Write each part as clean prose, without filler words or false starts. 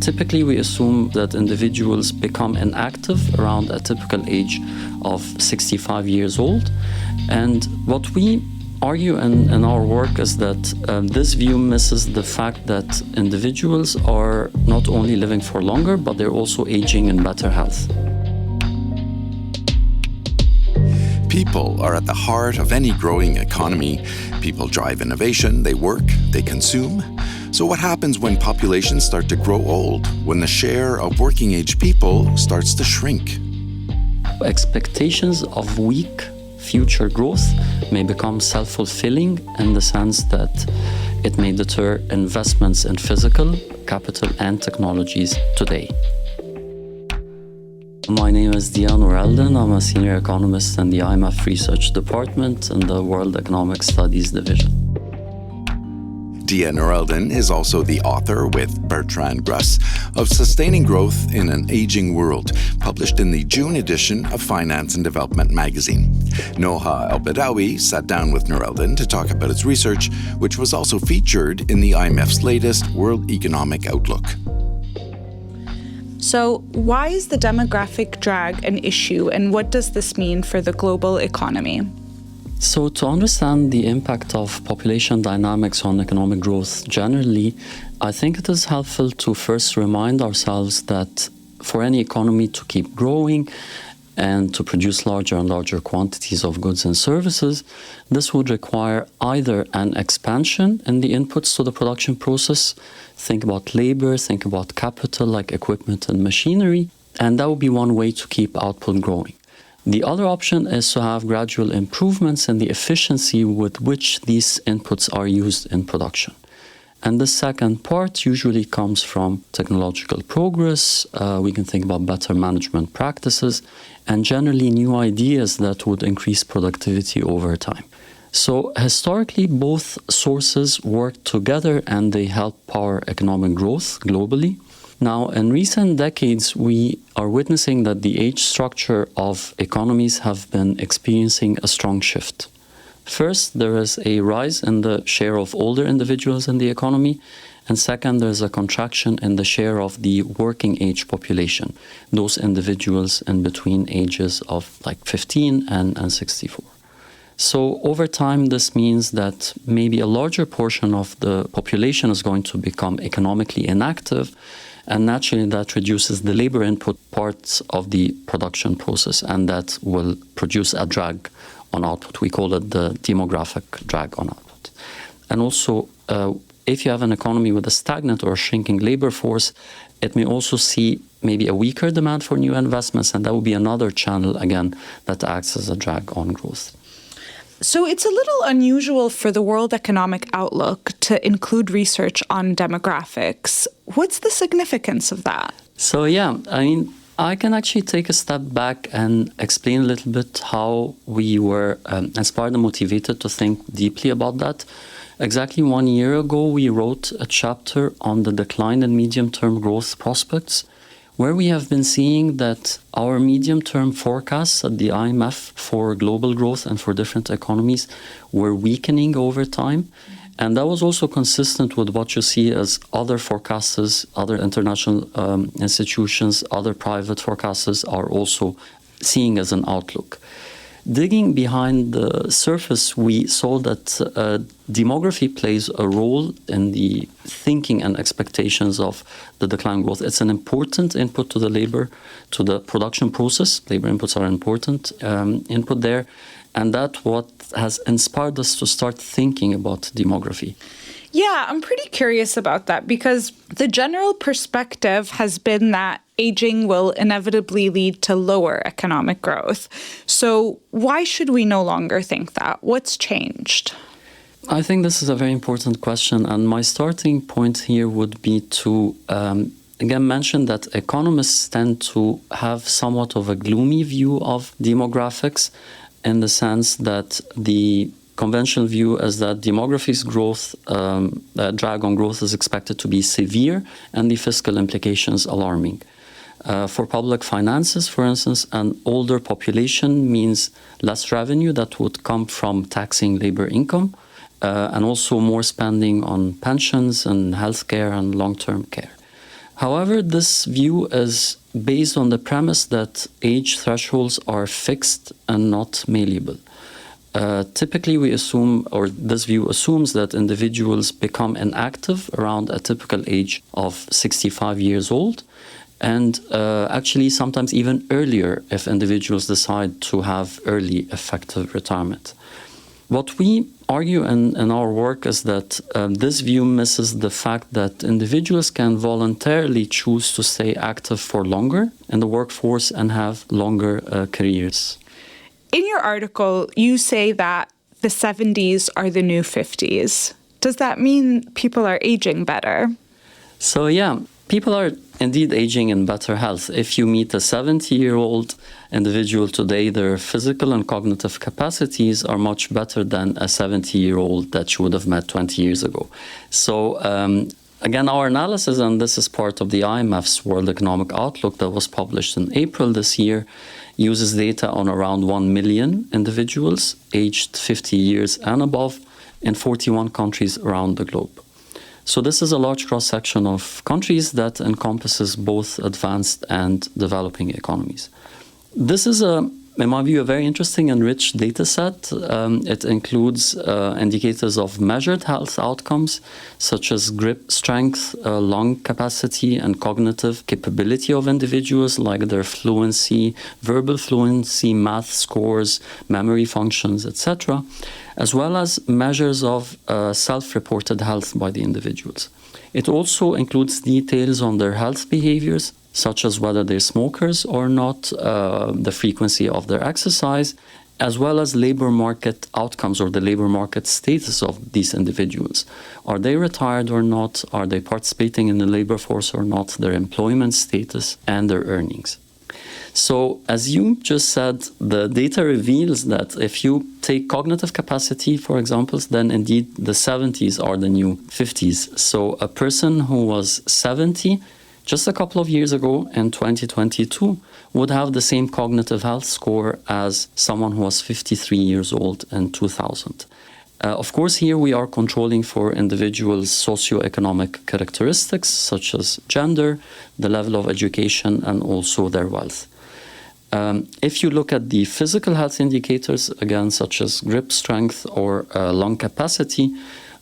Typically, we assume that individuals become inactive around a typical age of 65 years old. And what we argue in our work is that this view misses the fact that individuals are not only living for longer, but they're also aging in better health. People are at the heart of any growing economy. People drive innovation, they work, they consume. So what happens when populations start to grow old, when the share of working-age people starts to shrink? Expectations of weak future growth may become self-fulfilling in the sense that it may deter investments in physical capital and technologies today. My name is Diaa Noureldin. I'm a senior economist in the IMF Research Department in the World Economic Studies Division. Diaa Noureldin is also the author, with Bertrand Gruss, of Sustaining Growth in an Aging World, published in the June edition of Finance and Development magazine. Noha El-Badawi sat down with Noureldin to talk about his research, which was also featured in the IMF's latest World Economic Outlook. So, why is the demographic drag an issue, and what does this mean for the global economy? So to understand the impact of population dynamics on economic growth generally, I think it is helpful to first remind ourselves that for any economy to keep growing and to produce larger and larger quantities of goods and services, this would require either an expansion in the inputs to the production process, think about labor, think about capital like equipment and machinery, and that would be one way to keep output growing. The other option is to have gradual improvements in the efficiency with which these inputs are used in production. And the second part usually comes from technological progress. We can think about better management practices and generally new ideas that would increase productivity over time. So historically, both sources work together and they help power economic growth globally. Now, in recent decades, we are witnessing that the age structure of economies have been experiencing a strong shift. First, there is a rise in the share of older individuals in the economy. And second, there's a contraction in the share of the working age population, those individuals in between ages of like 15 and 64. So over time, this means that maybe a larger portion of the population is going to become economically inactive. And naturally, that reduces the labor input parts of the production process, and that will produce a drag on output. We call it the demographic drag on output. And also, if you have an economy with a stagnant or shrinking labor force, it may also see maybe a weaker demand for new investments, and that will be another channel, again, that acts as a drag on growth. So it's a little unusual for the World Economic Outlook to include research on demographics. What's the significance of that? So I can actually take a step back and explain a little bit how we were inspired and motivated to think deeply about that. Exactly 1 year ago, we wrote a chapter on the decline in medium-term growth prospects, where we have been seeing that our medium-term forecasts at the IMF for global growth and for different economies were weakening over time. And that was also consistent with what you see as other forecasters, other international institutions, other private forecasters are also seeing as an outlook. Digging behind the surface, we saw that demography plays a role in the thinking and expectations of the decline growth. It's an important input to the production process. Labor inputs are important input there. And that's what has inspired us to start thinking about demography. Yeah, I'm pretty curious about that because the general perspective has been that aging will inevitably lead to lower economic growth. So why should we no longer think that? What's changed? I think this is a very important question. And my starting point here would be to, again, mention that economists tend to have somewhat of a gloomy view of demographics in the sense that the conventional view is that demography's growth, drag on growth is expected to be severe and the fiscal implications alarming. For public finances, for instance, an older population means less revenue that would come from taxing labor income and also more spending on pensions and healthcare and long-term care. However, this view is based on the premise that age thresholds are fixed and not malleable. Typically, we assume, or this view assumes, that individuals become inactive around a typical age of 65 years old, and actually sometimes even earlier if individuals decide to have early effective retirement. What we argue in our work is that this view misses the fact that individuals can voluntarily choose to stay active for longer in the workforce and have longer careers. In your article, you say that the 70s are the new 50s. Does that mean people are aging better? So yeah, people are indeed aging in better health. If you meet a 70-year-old individual today, their physical and cognitive capacities are much better than a 70-year-old that you would have met 20 years ago. So again, our analysis, and this is part of the IMF's World Economic Outlook that was published in April this year, uses data on around 1 million individuals aged 50 years and above in 41 countries around the globe. So this is a large cross-section of countries that encompasses both advanced and developing economies. This is, in my view, a very interesting and rich data set. It includes indicators of measured health outcomes, such as grip strength, lung capacity, and cognitive capability of individuals, like their fluency, verbal fluency, math scores, memory functions, etc., as well as measures of self-reported health by the individuals. It also includes details on their health behaviors, such as whether they're smokers or not, the frequency of their exercise, as well as labor market outcomes or the labor market status of these individuals. Are they retired or not? Are they participating in the labor force or not? Their employment status and their earnings. So, as you just said, the data reveals that if you take cognitive capacity, for example, then indeed the 70s are the new 50s. So, a person who was 70 just a couple of years ago in 2022 would have the same cognitive health score as someone who was 53 years old in 2000. Of course, here we are controlling for individuals' socioeconomic characteristics, such as gender, the level of education, and also their wealth. If you look at the physical health indicators, again, such as grip strength or lung capacity,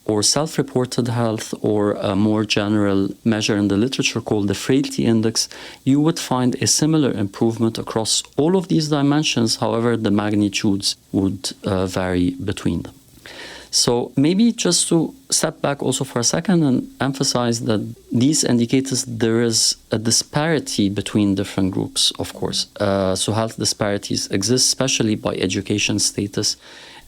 or self-reported health, or a more general measure in the literature called the frailty index, you would find a similar improvement across all of these dimensions. However, the magnitudes would vary between them. So maybe just to step back also for a second and emphasize that these indicators, there is a disparity between different groups, of course. So health disparities exist, especially by education status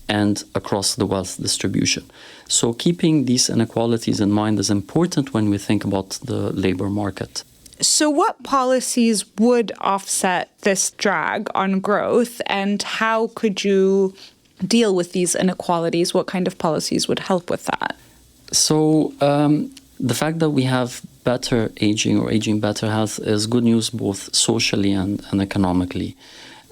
and across the wealth distribution. So keeping these inequalities in mind is important when we think about the labor market. So what policies would offset this drag on growth, and how could you deal with these inequalities? What kind of policies would help with that? So the fact that we have better aging or aging better health is good news both socially and economically.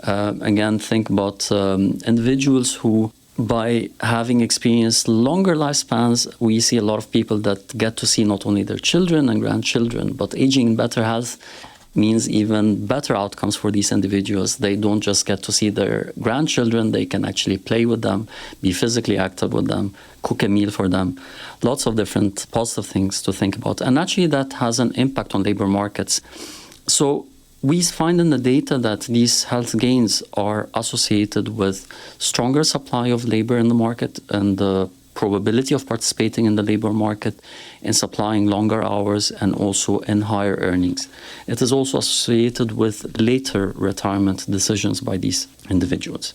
Again, think about individuals who, by having experienced longer lifespans, we see a lot of people that get to see not only their children and grandchildren, but aging in better health means even better outcomes for these individuals. They don't just get to see their grandchildren, they can actually play with them, be physically active with them, cook a meal for them. Lots of different positive things to think about. And actually that has an impact on labor markets. So we find in the data that these health gains are associated with stronger supply of labor in the market and the probability of participating in the labor market, in supplying longer hours, and also in higher earnings. It is also associated with later retirement decisions by these individuals.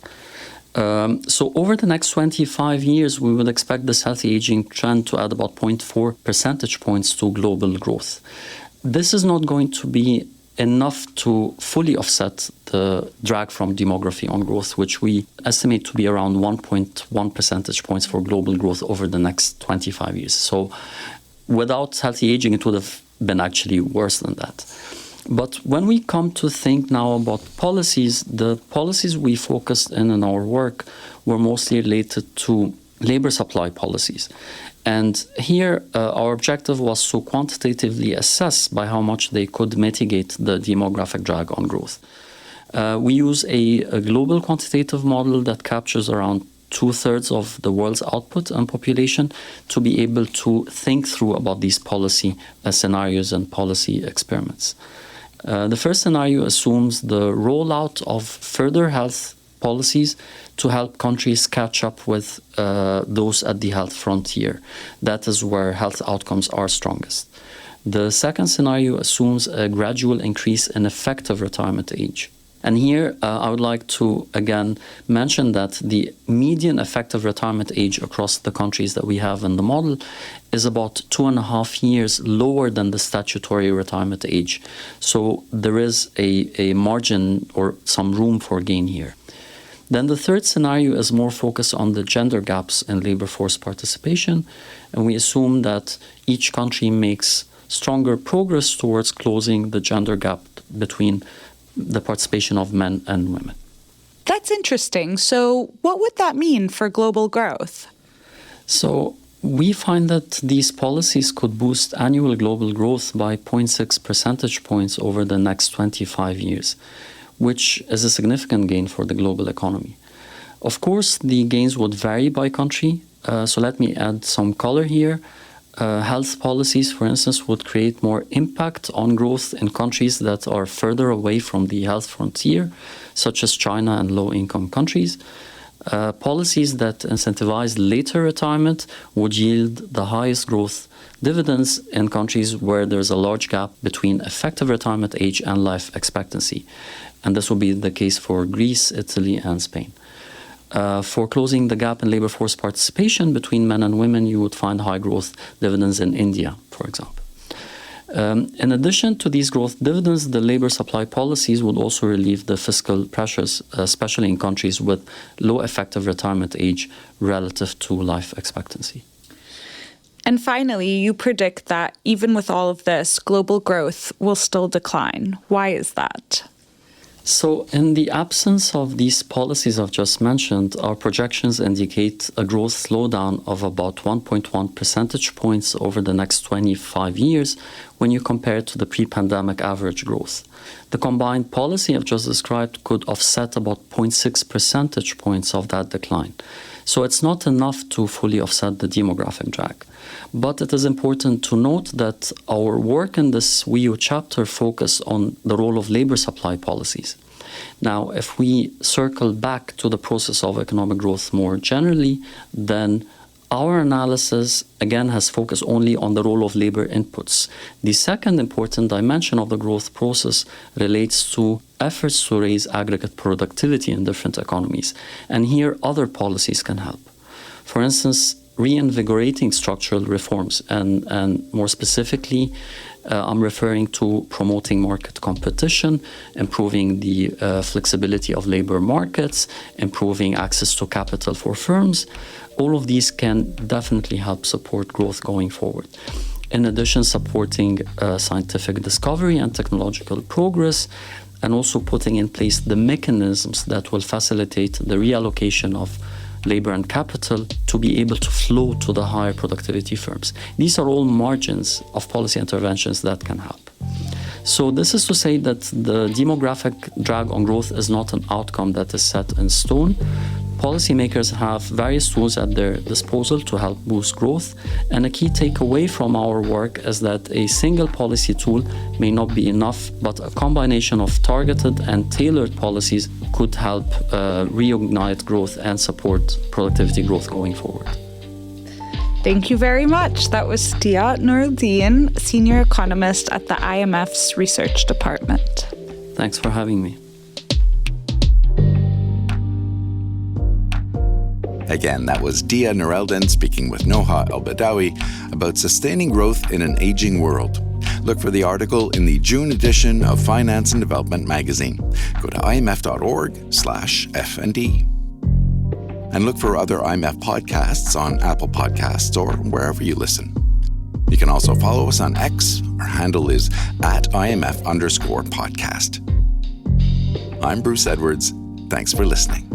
So over the next 25 years, we would expect this healthy aging trend to add about 0.4 percentage points to global growth. This is not going to be enough to fully offset the drag from demography on growth, which we estimate to be around 1.1 percentage points for global growth over the next 25 years. So without healthy aging, it would have been actually worse than that. But when we come to think now about policies, the policies we focused in our work were mostly related to labor supply policies. And here, our objective was to quantitatively assess by how much they could mitigate the demographic drag on growth. We use a global quantitative model that captures around 2/3 of the world's output and population to be able to think through about these policy scenarios and policy experiments. The first scenario assumes the rollout of further health policies to help countries catch up with those at the health frontier. That is where health outcomes are strongest. The second scenario assumes a gradual increase in effective retirement age. And here, I would like to, again, mention that the median effective retirement age across the countries that we have in the model is about 2.5 years lower than the statutory retirement age. So there is a margin or some room for gain here. Then the third scenario is more focused on the gender gaps in labor force participation. And we assume that each country makes stronger progress towards closing the gender gap between the participation of men and women. That's interesting. So what would that mean for global growth? So we find that these policies could boost annual global growth by 0.6 percentage points over the next 25 years, which is a significant gain for the global economy. Of course, the gains would vary by country. So let me add some color here. Health policies, for instance, would create more impact on growth in countries that are further away from the health frontier, such as China and low-income countries. Policies that incentivize later retirement would yield the highest growth dividends in countries where there's a large gap between effective retirement age and life expectancy. And this will be the case for Greece, Italy, and Spain. For closing the gap in labor force participation between men and women, you would find high growth dividends in India, for example. In addition to these growth dividends, the labor supply policies would also relieve the fiscal pressures, especially in countries with low effective retirement age relative to life expectancy. And finally, you predict that even with all of this, global growth will still decline. Why is that? So in the absence of these policies I've just mentioned, our projections indicate a growth slowdown of about 1.1 percentage points over the next 25 years when you compare it to the pre-pandemic average growth. The combined policy I've just described could offset about 0.6 percentage points of that decline. So it's not enough to fully offset the demographic drag. But it is important to note that our work in this WEU chapter focus on the role of labor supply policies. Now, if we circle back to the process of economic growth more generally, then our analysis, again, has focused only on the role of labor inputs. The second important dimension of the growth process relates to efforts to raise aggregate productivity in different economies. And here, other policies can help. For instance, reinvigorating structural reforms, and more specifically, I'm referring to promoting market competition, improving the flexibility of labor markets, improving access to capital for firms. All of these can definitely help support growth going forward. In addition, supporting scientific discovery and technological progress, and also putting in place the mechanisms that will facilitate the reallocation of labor and capital to be able to flow to the higher productivity firms. These are all margins of policy interventions that can help. So this is to say that the demographic drag on growth is not an outcome that is set in stone. Policymakers have various tools at their disposal to help boost growth, and a key takeaway from our work is that a single policy tool may not be enough, but a combination of targeted and tailored policies could help reignite growth and support productivity growth going forward. Thank you very much. That was Diaa Noureldin, Senior Economist at the IMF's Research Department. Thanks for having me. Again, that was Diaa Noureldin speaking with Noha El-Badawi about sustaining growth in an aging world. Look for the article in the June edition of Finance and Development magazine. Go to imf.org/F&D. And look for other IMF podcasts on Apple Podcasts or wherever you listen. You can also follow us on X. Our handle is @IMF_podcast. I'm Bruce Edwards. Thanks for listening.